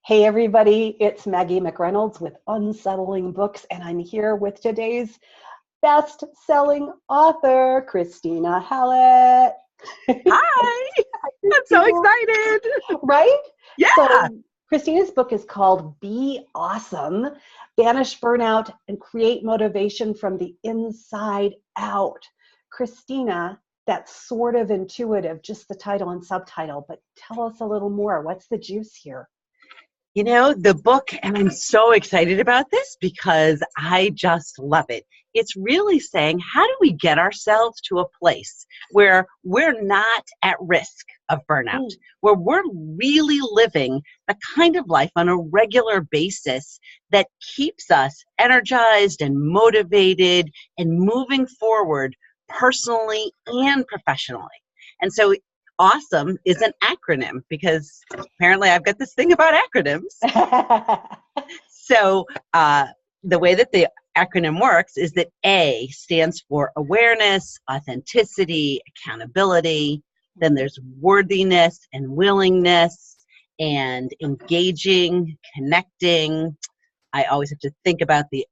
Hey everybody, it's Maggie McReynolds with Unsettling Books, and I'm here with today's best-selling author, Christina Hallett. Hi, I'm so excited. Right? Yeah. So Christina's book is called Be Awesome, Banish Burnout and Create Motivation from the Inside Out. Christina, that's sort of intuitive, just the title and subtitle, but tell us a little more. What's the juice here? You know, the book, and I'm so excited about this because I just love it. It's really saying, how do we get ourselves to a place where we're not at risk of burnout, where we're really living the kind of life on a regular basis that keeps us energized and motivated and moving forward personally and professionally. And so awesome is an acronym because apparently I've got this thing about acronyms. So the way that the acronym works is that A stands for awareness, authenticity, accountability. Then there's worthiness and willingness and engaging, connecting. I always have to think about the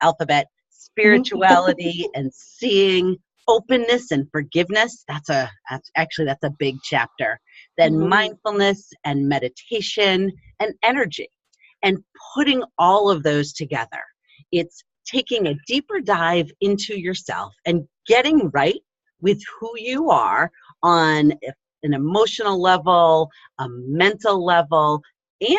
alphabet, spirituality and seeing, openness and forgiveness. That's a big chapter. Then mindfulness and meditation and energy, and putting all of those together. It's taking a deeper dive into yourself and getting right with who you are on an emotional level, a mental level,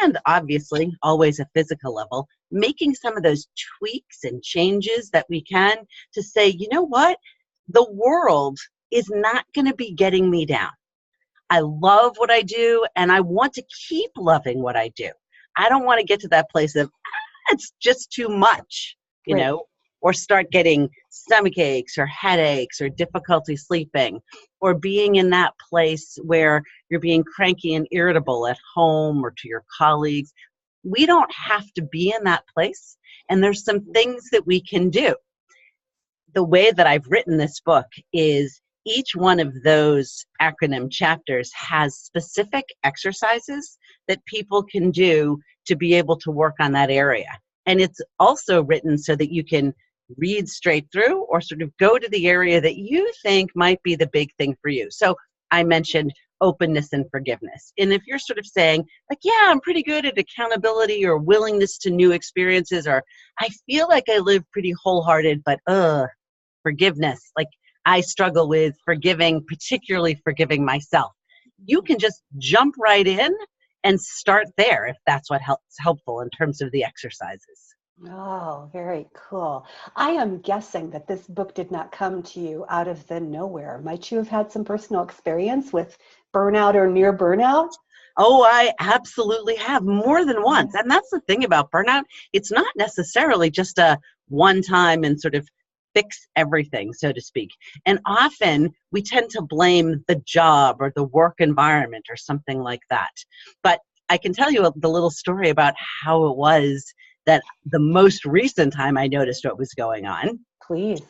and obviously always a physical level, making some of those tweaks and changes that we can to say, you know what? The world is not going to be getting me down. I love what I do, and I want to keep loving what I do. I don't want to get to that place of, it's just too much, you know, or start getting stomach aches or headaches or difficulty sleeping, or being in that place where you're being cranky and irritable at home or to your colleagues. We don't have to be in that place, and there's some things that we can do. The way that I've written this book is each one of those acronym chapters has specific exercises that people can do to be able to work on that area. And it's also written so that you can read straight through or sort of go to the area that you think might be the big thing for you. So I mentioned openness and forgiveness. And if you're sort of saying, like, yeah, I'm pretty good at accountability or willingness to new experiences, or I feel like I live pretty wholehearted, but forgiveness, like I struggle with forgiving, particularly forgiving myself. You can just jump right in and start there if that's what helpful in terms of the exercises. Oh, very cool. I am guessing that this book did not come to you out of the nowhere. Might you have had some personal experience with burnout or near burnout? Oh, I absolutely have, more than once. And that's the thing about burnout. It's not necessarily just a one time and sort of fix everything, so to speak. And often we tend to blame the job or the work environment or something like that. But I can tell you the little story about how it was that the most recent time I noticed what was going on. Please.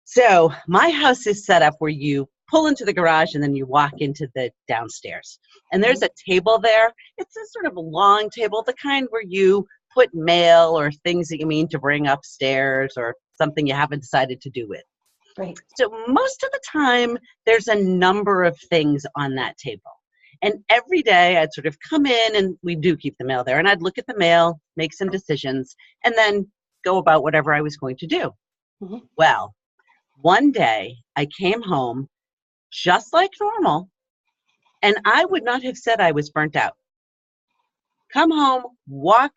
So my house is set up where you pull into the garage and then you walk into the downstairs. And there's a table there. It's a sort of long table, the kind where you put mail or things that you mean to bring upstairs or something you haven't decided to do with. Right. So most of the time, there's a number of things on that table. And every day I'd sort of come in, and we do keep the mail there, and I'd look at the mail, make some decisions, and then go about whatever I was going to do. Well, one day I came home just like normal, and I would not have said I was burnt out. Come home, walk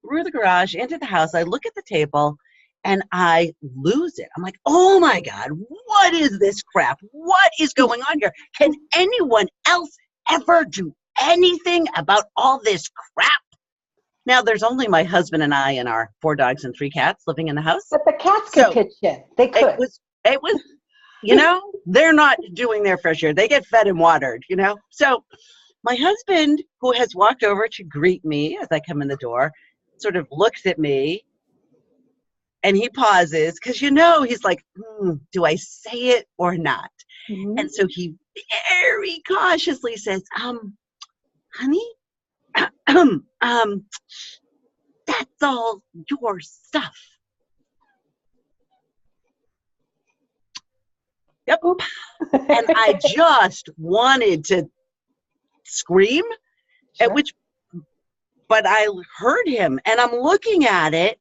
through the garage into the house, I look at the table, and I lose it. I'm like, oh my God, what is this crap? What is going on here? Can anyone else ever do anything about all this crap? Now, there's only my husband and I and our 4 dogs and 3 cats living in the house. But the cats could pitch in. They could. It was, you know, they're not doing their fair share. They get fed and watered, you know. So my husband, who has walked over to greet me as I come in the door, sort of looks at me. And he pauses because, you know, he's like, do I say it or not? And so he very cautiously says, honey, That's all your stuff. Yep. And I just wanted to scream, Sure. but I heard him, and I'm looking at it,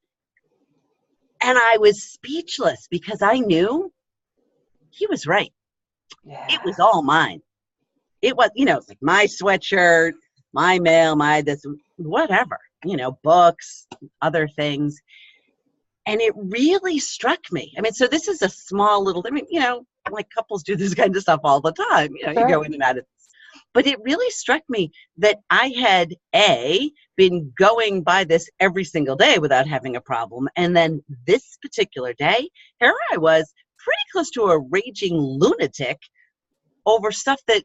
and I was speechless because I knew he was right. Yeah. It was all mine. It was, it's like my sweatshirt, my mail, my this, whatever, books, other things. And it really struck me. I mean, so this is a small little, like couples do this kind of stuff all the time. You Sure. go in and out of this. But it really struck me that I had, been going by this every single day without having a problem. And then this particular day, here I was pretty close to a raging lunatic over stuff that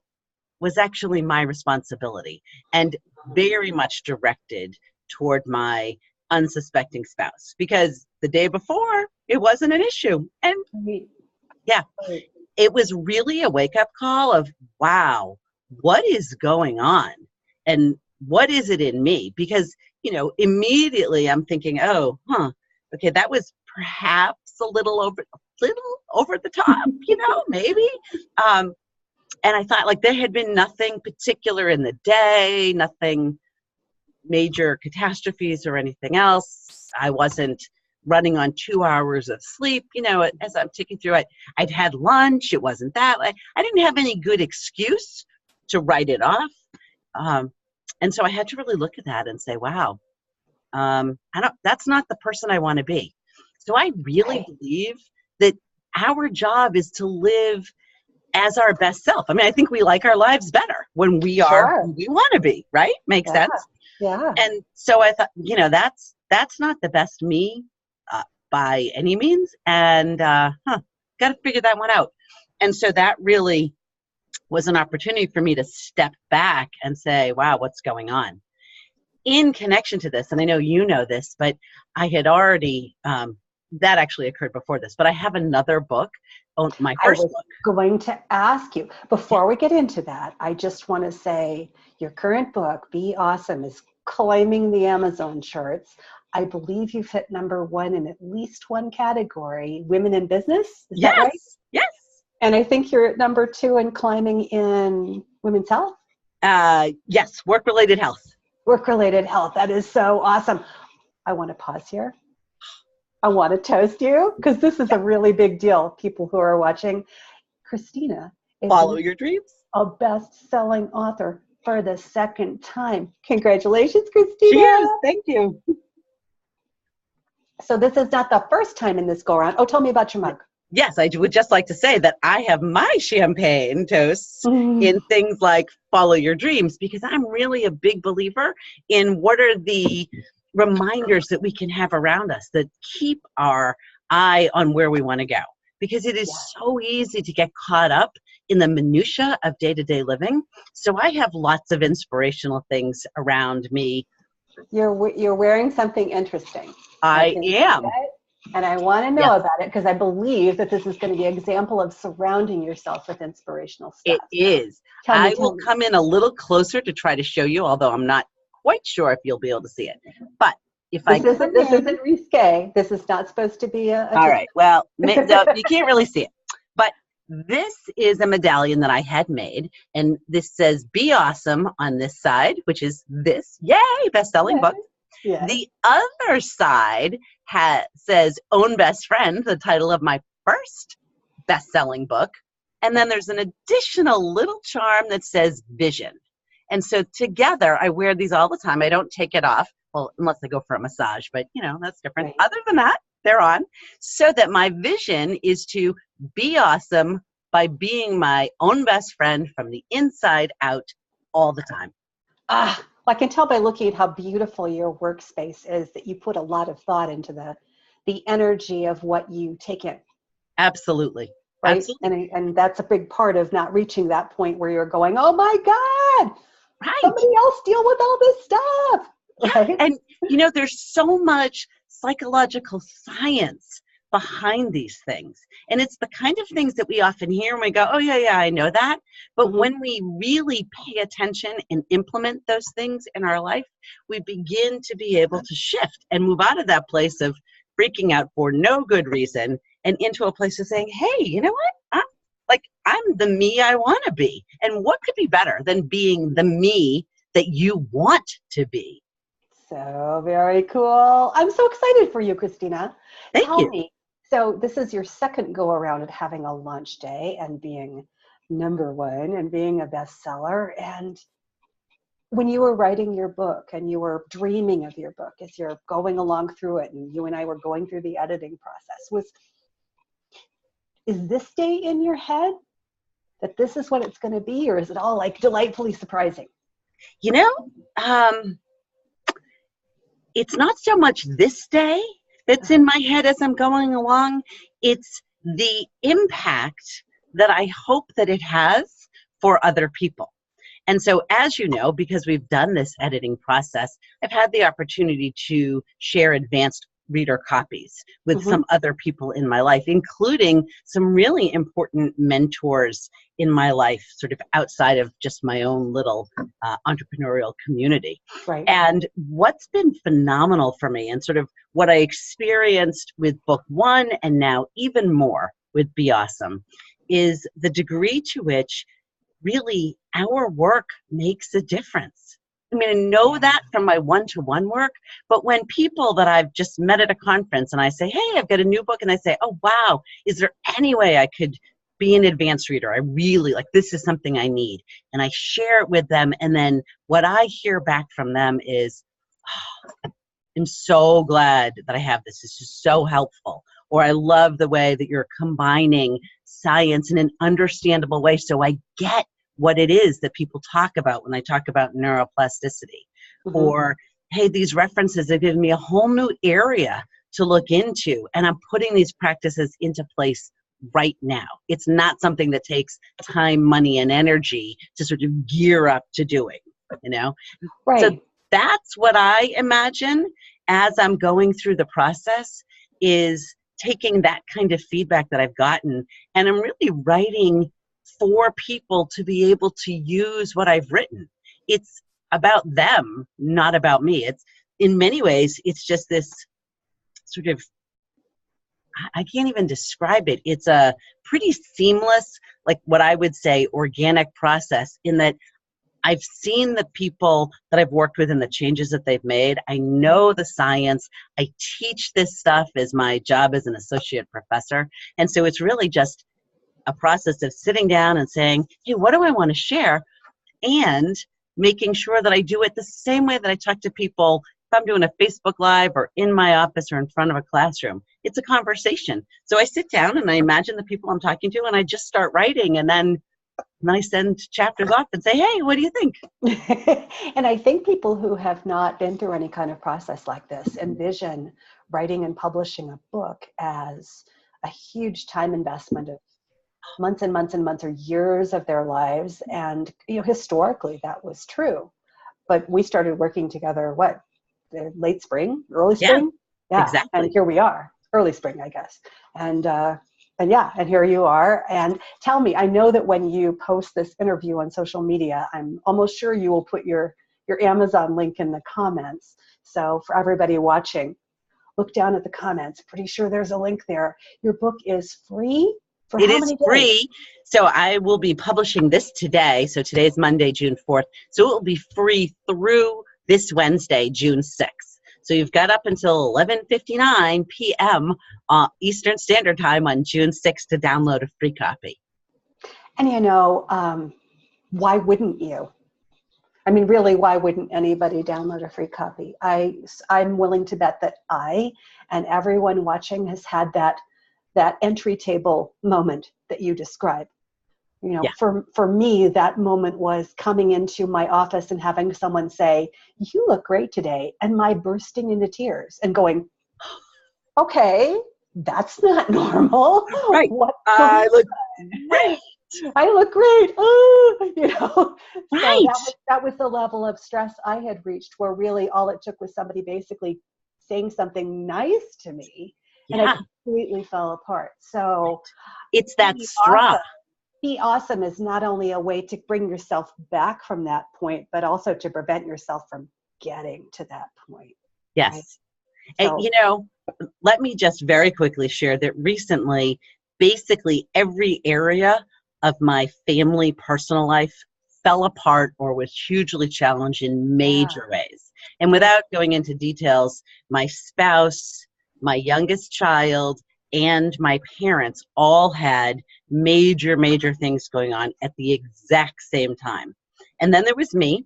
was actually my responsibility and very much directed toward my unsuspecting spouse, because the day before it wasn't an issue. And yeah, it was really a wake-up call of, wow, what is going on and what is it in me? Because immediately I'm thinking, okay, that was perhaps a little over the top, maybe. And I thought, like, there had been nothing particular in the day, nothing major catastrophes or anything else. I wasn't running on 2 hours of sleep. As I'm ticking through it, I'd had lunch. It wasn't that. I didn't have any good excuse to write it off. And so I had to really look at that and say, wow, that's not the person I want to be. So I really believe that our job is to live as our best self. I mean, I think we like our lives better when we are who we want to be, right? Makes sense? Yeah. And so I thought, that's not the best me by any means. And got to figure that one out. And so that really was an opportunity for me to step back and say, wow, what's going on? In connection to this, and I know you know this, but I had already, that actually occurred before this, but I have another book, my first book. I was going to ask you, before we get into that, I just want to say your current book, Be Awesome, is climbing the Amazon charts. I believe you've hit #1 in at least one category, women in business. Is that right? Yes. And I think you're at #2 in climbing in women's health? Yes, work-related health. Work-related health. That is so awesome. I want to pause here. I want to toast you because this is a really big deal, people who are watching. Christina is Follow your dreams. A best-selling author for the second time. Congratulations, Christina. Cheers. Thank you. So this is not the first time in this go-around. Oh, tell me about your mug. Yes, I would just like to say that I have my champagne toasts in things like follow your dreams, because I'm really a big believer in what are the reminders that we can have around us that keep our eye on where we want to go. Because it is so easy to get caught up in the minutia of day-to-day living. So I have lots of inspirational things around me. You're wearing something interesting. I am. And I want to know about it because I believe that this is going to be an example of surrounding yourself with inspirational stuff. It is. I will come in a little closer to try to show you, although I'm not quite sure if you'll be able to see it. But if this isn't risque. This is not supposed to be a all right. Well, no, you can't really see it. But this is a medallion that I had made, and this says "Be Awesome" on this side, which is this. Yay, best-selling book. Yeah. The other side says "Own Best Friend," the title of my first best-selling book. And then there's an additional little charm that says "Vision." And so together, I wear these all the time. I don't take it off, well, unless I go for a massage, but that's different. Right. Other than that, they're on. So that my vision is to be awesome by being my own best friend from the inside out all the time. I can tell by looking at how beautiful your workspace is that you put a lot of thought into the energy of what you take in. Absolutely. Right? Absolutely. And that's a big part of not reaching that point where you're going, oh my God, right. Somebody else deal with all this stuff. Yeah. Right? And, there's so much psychological science behind these things. And it's the kind of things that we often hear and we go, oh, yeah, I know that. But when we really pay attention and implement those things in our life, we begin to be able to shift and move out of that place of freaking out for no good reason and into a place of saying, hey, you know what? I'm the me I want to be. And what could be better than being the me that you want to be? So very cool. I'm so excited for you, Christina. Thank Tell you. me, so this is your second go around at having a launch day and being #1 and being a bestseller. And when you were writing your book and you were dreaming of your book as you're going along through it, and you and I were going through the editing process, is this day in your head that this is what it's going to be, or is it all like delightfully surprising? You know, it's not so much this day that's in my head as I'm going along. It's the impact that I hope that it has for other people. And so, as you know, because we've done this editing process, I've had the opportunity to share advanced reader copies with some other people in my life, including some really important mentors in my life, sort of outside of just my own little entrepreneurial community. Right. And what's been phenomenal for me, and sort of what I experienced with book 1 and now even more with Be Awesome, is the degree to which really our work makes a difference. I mean, I know that from my one-to-one work, but when people that I've just met at a conference and I say, hey, I've got a new book, and I say, oh, wow, is there any way I could be an advanced reader? I really, this is something I need. And I share it with them, and then what I hear back from them is, oh, I'm so glad that I have this. This is so helpful. Or I love the way that you're combining science in an understandable way so I get what it is that people talk about when I talk about neuroplasticity. Or, hey, these references have given me a whole new area to look into, and I'm putting these practices into place right now. It's not something that takes time, money, and energy to sort of gear up to doing, you know? Right. So that's what I imagine as I'm going through the process, is taking that kind of feedback that I've gotten, and I'm really writing for people to be able to use what I've written. It's about them, not about me. It's, in many ways, it's just this sort of, I can't even describe it. It's a pretty seamless, like what I would say, organic process, in that I've seen the people that I've worked with and the changes that they've made. I know the science. I teach this stuff as my job as an associate professor. And so it's really just a process of sitting down and saying, hey, what do I want to share? And making sure that I do it the same way that I talk to people if I'm doing a Facebook Live or in my office or in front of a classroom. It's a conversation. So I sit down and I imagine the people I'm talking to, and I just start writing, and then I send chapters off and say, hey, what do you think? And I think people who have not been through any kind of process like this envision writing and publishing a book as a huge time investment of months and months and months or years of their lives. And, historically that was true. But we started working together, late spring, early spring? Yeah, exactly. And here we are, early spring, I guess. And here you are. And tell me, I know that when you post this interview on social media, I'm almost sure you will put your Amazon link in the comments. So for everybody watching, look down at the comments. Pretty sure there's a link there. Your book is free for how many days? It is free. So I will be publishing this today. So today is Monday, June 4th. So it will be free through this Wednesday, June 6th. So you've got up until 11:59 p.m. Eastern Standard Time on June 6th to download a free copy. And why wouldn't you? I mean, really, why wouldn't anybody download a free copy? I'm willing to bet that I and everyone watching has had that entry table moment that you describe. For me, that moment was coming into my office and having someone say, you look great today, and my bursting into tears and going, okay, that's not normal. Right. I look great. I look great. Oh, Right. So that was the level of stress I had reached, where really all it took was somebody basically saying something nice to me, and I Yeah. completely fell apart. So It's that be straw. awesome. Be awesome is not only a way to bring yourself back from that point, but also to prevent yourself from getting to that point. Right? Yes. And, So let me just very quickly share that recently, basically every area of my family personal life fell apart or was hugely challenged in yeah, major ways. And without going into details, my spouse, my youngest child, and my parents all had major, major things going on at the exact same time. And then there was me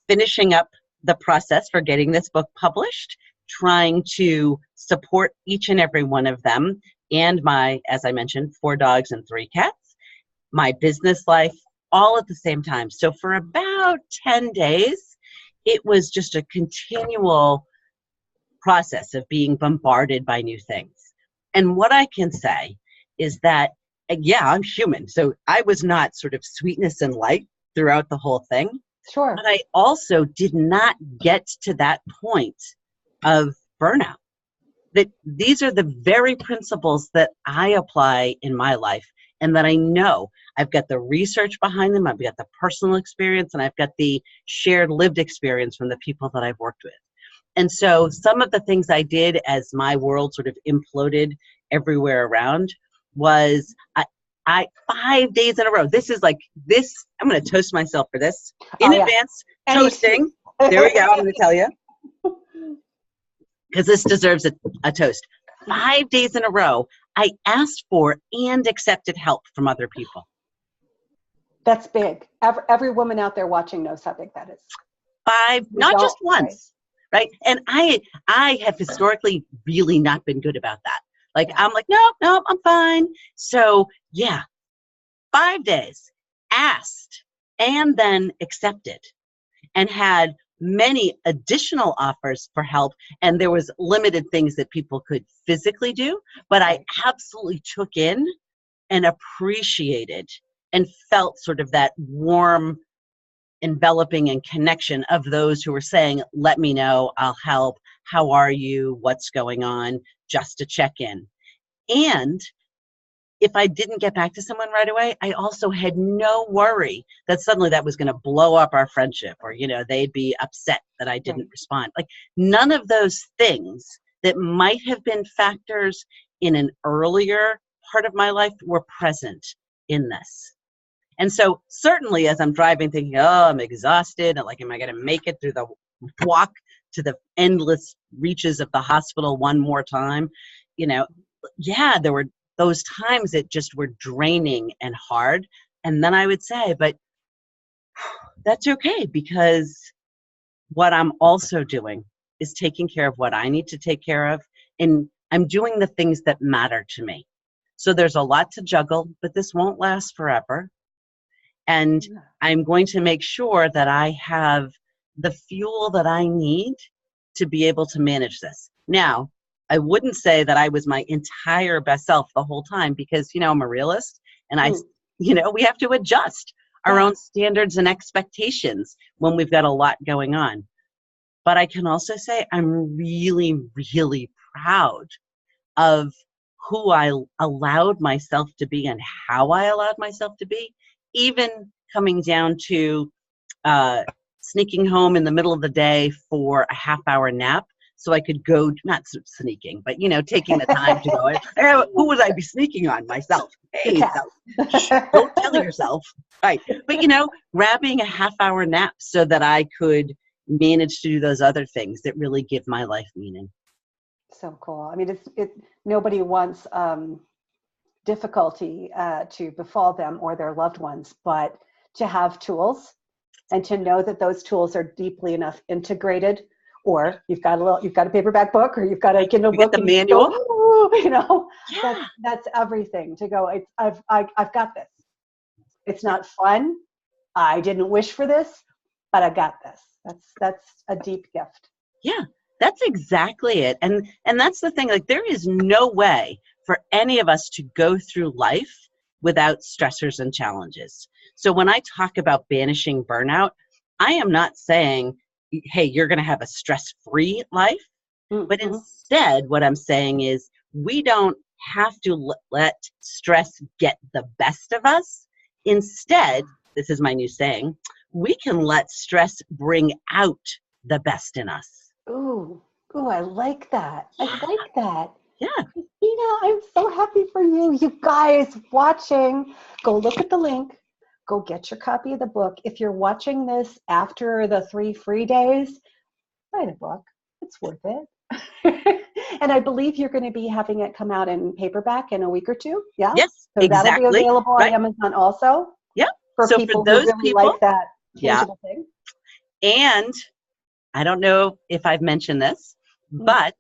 finishing up the process for getting this book published, trying to support each and every one of them, and my, as I mentioned, 4 dogs and 3 cats, my business life, all at the same time. So for about 10 days, it was just a continual process of being bombarded by new things. And what I can say is that, yeah, I'm human. So I was not sort of sweetness and light throughout the whole thing. sure. But I also did not get to that point of burnout. That these are the very principles that I apply in my life, and that I know I've got the research behind them, I've got the personal experience, and I've got the shared lived experience from the people that I've worked with. And so some of the things I did as my world sort of imploded everywhere around was I 5 days in a row. This is like this. I'm going to toast myself for this in Oh, yeah. advance. Toasting. There we go. I'm going to tell you because this deserves a toast. 5 days in a row, I asked for and accepted help from other people. That's big. Every woman out there watching knows how big that is. 5, not just once, right? And I have historically really not been good about that. Like, yeah. I'm like, no, I'm fine. So yeah, 5 days, asked and then accepted, and had many additional offers for help. And there was limited things that people could physically do, but I absolutely took in and appreciated and felt sort of that warm enveloping and connection of those who were saying, let me know, I'll help, how are you, what's going on, just to check in. And if I didn't get back to someone right away, I also had no worry that suddenly that was going to blow up our friendship, or, they'd be upset that I didn't respond. Like, none of those things that might have been factors in an earlier part of my life were present in this. And so certainly as I'm driving thinking, I'm exhausted, and like, am I going to make it through the walk to the endless reaches of the hospital one more time? Yeah, there were those times that just were draining and hard. And then I would say, but that's okay, because what I'm also doing is taking care of what I need to take care of. And I'm doing the things that matter to me. So there's a lot to juggle, but this won't last forever. And I'm going to make sure that I have the fuel that I need to be able to manage this. Now, I wouldn't say that I was my entire best self the whole time, because, I'm a realist, and we have to adjust our own standards and expectations when we've got a lot going on. But I can also say I'm really, really proud of who I allowed myself to be and how I allowed myself to be, even coming down to sneaking home in the middle of the day for a half-hour nap so I could go, not sneaking, but, taking the time to go, who would I be sneaking on? Myself. Hey, don't tell yourself. Right. But, grabbing a half-hour nap so that I could manage to do those other things that really give my life meaning. So cool. I mean, nobody wants difficulty to befall them or their loved ones, but to have tools and to know that those tools are deeply enough integrated, or you've got a paperback book, or you've got a Kindle book, the manual. That's everything. To go, I've got this. It's not fun. I didn't wish for this, but I got this. That's a deep gift. Yeah, that's exactly it. And that's the thing. Like, there is no way for any of us to go through life without stressors and challenges. So when I talk about banishing burnout, I am not saying, hey, you're going to have a stress-free life. Mm-hmm. But instead, what I'm saying is we don't have to let stress get the best of us. Instead, this is my new saying, we can let stress bring out the best in us. Ooh, ooh, I like that. I like that. Yeah. Christina, I'm so happy for you. You guys watching, go look at the link. Go get your copy of the book. If you're watching this after the 3 free days, buy the book. It's worth it. And I believe you're going to be having it come out in paperback in a week or two. Yeah. Yes, So exactly. that'll be available on Right. Amazon also. Yeah. For so people for those who really people, like that yeah. tangible thing. And I don't know if I've mentioned this, but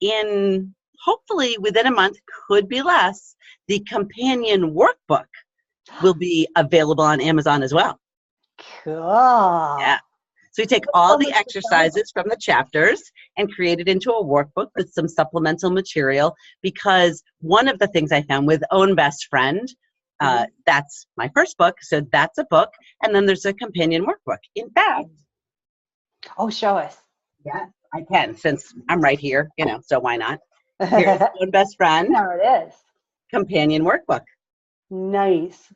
in hopefully within a month, could be less, the companion workbook will be available on Amazon as well. Cool. Yeah. So we take all the exercises from the chapters and create it into a workbook with some supplemental material, because one of the things I found with Own Best Friend, that's my first book, so that's a book, and then there's a companion workbook. In fact, oh, show us. Yeah, I can, since I'm right here, so why not? Here's Own Best Friend. There it is. Companion workbook. Nice.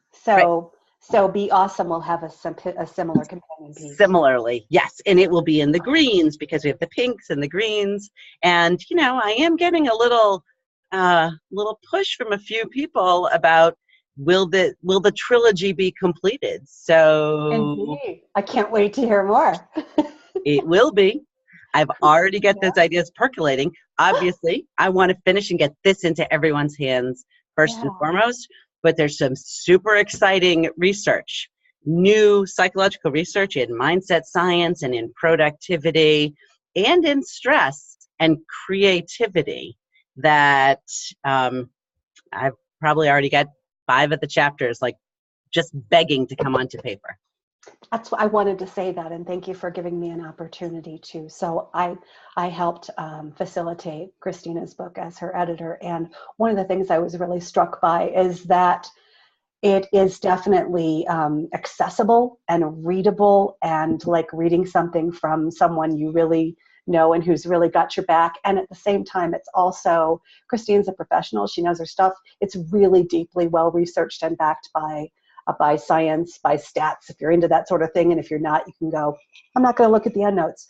So Be Awesome will have a similar companion piece. Similarly, yes, and it will be in the greens because we have the pinks and the greens, and I am getting a little push from a few people about will the trilogy be completed. So indeed, I can't wait to hear more. It will be. I've already got those ideas percolating. Obviously, I want to finish and get this into everyone's hands first and foremost, but there's some super exciting research, new psychological research in mindset science and in productivity and in stress and creativity that I've probably already got 5 of the chapters, like just begging to come onto paper. That's what I wanted to say that, and thank you for giving me an opportunity to. So I helped facilitate Christina's book as her editor, and one of the things I was really struck by is that it is definitely accessible and readable, and like reading something from someone you really know and who's really got your back. And at the same time, it's also, Christina's a professional, she knows her stuff. It's really deeply well researched and backed by science, by stats, if you're into that sort of thing. And if you're not, you can go, I'm not going to look at the endnotes.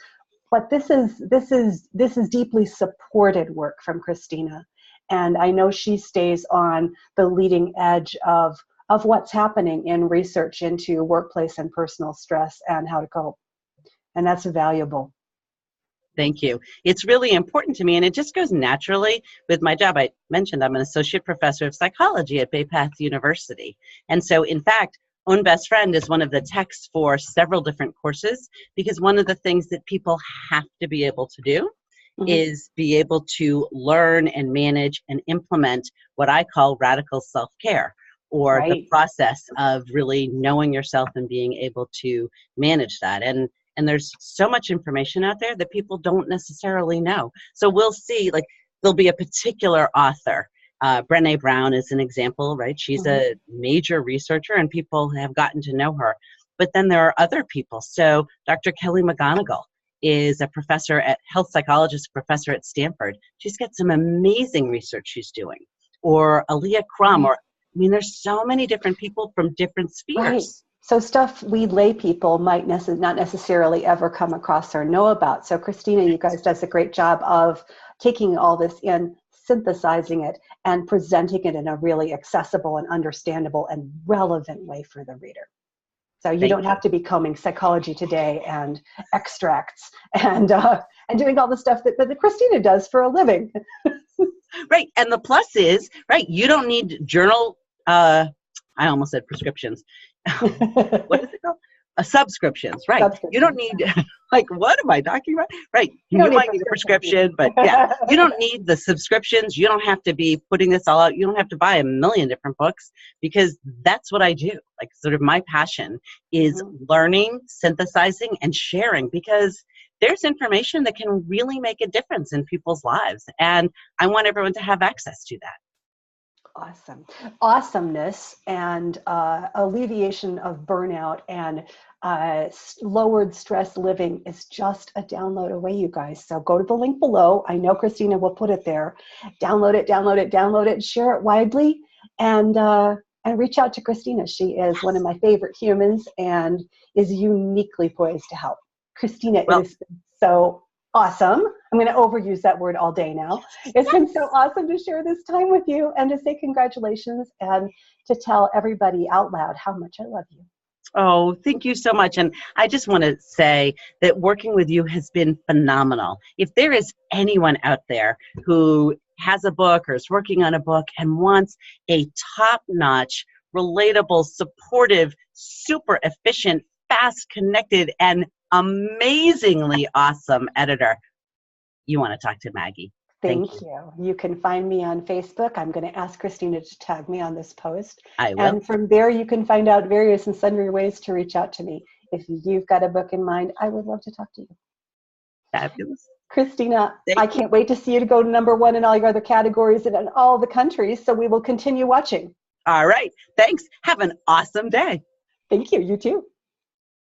But this is deeply supported work from Christina. And I know she stays on the leading edge of what's happening in research into workplace and personal stress and how to cope. And that's valuable. Thank you. It's really important to me, and it just goes naturally with my job. I mentioned I'm an associate professor of psychology at Bay Path University. And so, in fact, Own Best Friend is one of the texts for several different courses, because one of the things that people have to be able to do is be able to learn and manage and implement what I call radical self-care, or the process of really knowing yourself and being able to manage that. And there's so much information out there that people don't necessarily know. So we'll see, like, there'll be a particular author. Brené Brown is an example, right? She's a major researcher and people have gotten to know her. But then there are other people. So Dr. Kelly McGonigal is a professor health psychologist, professor at Stanford. She's got some amazing research she's doing. Or Aaliyah Crum, there's so many different people from different spheres. Right. So stuff we lay people might not necessarily ever come across or know about. So Christina, you guys does a great job of taking all this in, synthesizing it, and presenting it in a really accessible and understandable and relevant way for the reader. So you don't have to be combing Psychology Today and extracts and doing all the stuff that Christina does for a living. Right. And the plus is, you don't need journal, I almost said prescriptions. What is it called? Subscriptions, right? You don't need, what am I talking about? Right. You might need a prescription, but you don't need the subscriptions. You don't have to be putting this all out. You don't have to buy a million different books, because that's what I do. Like, sort of my passion is learning, synthesizing, and sharing, because there's information that can really make a difference in people's lives. And I want everyone to have access to that. Awesome. Awesomeness and alleviation of burnout and lowered stress living is just a download away, you guys. So go to the link below. I know Christina will put it there. Download it, download it, download it, share it widely, and reach out to Christina. She is one of my favorite humans and is uniquely poised to help. Christina, Well, it has been so awesome. I'm going to overuse that word all day now. It's been so awesome to share this time with you and to say congratulations and to tell everybody out loud how much I love you. oh, thank you so much. And I just want to say that working with you has been phenomenal. If there is anyone out there who has a book or is working on a book and wants a top-notch, relatable, supportive, super efficient, fast, connected, and amazingly awesome editor, you want to talk to Maggie. Thank you. You can find me on Facebook. I'm going to ask Christina to tag me on this post. I will. And from there, you can find out various and sundry ways to reach out to me. If you've got a book in mind, I would love to talk to you. Fabulous. Christina, I can't wait to see you to go to #1 in all your other categories and in all the countries. So we will continue watching. All right. Thanks. Have an awesome day. Thank you. You too.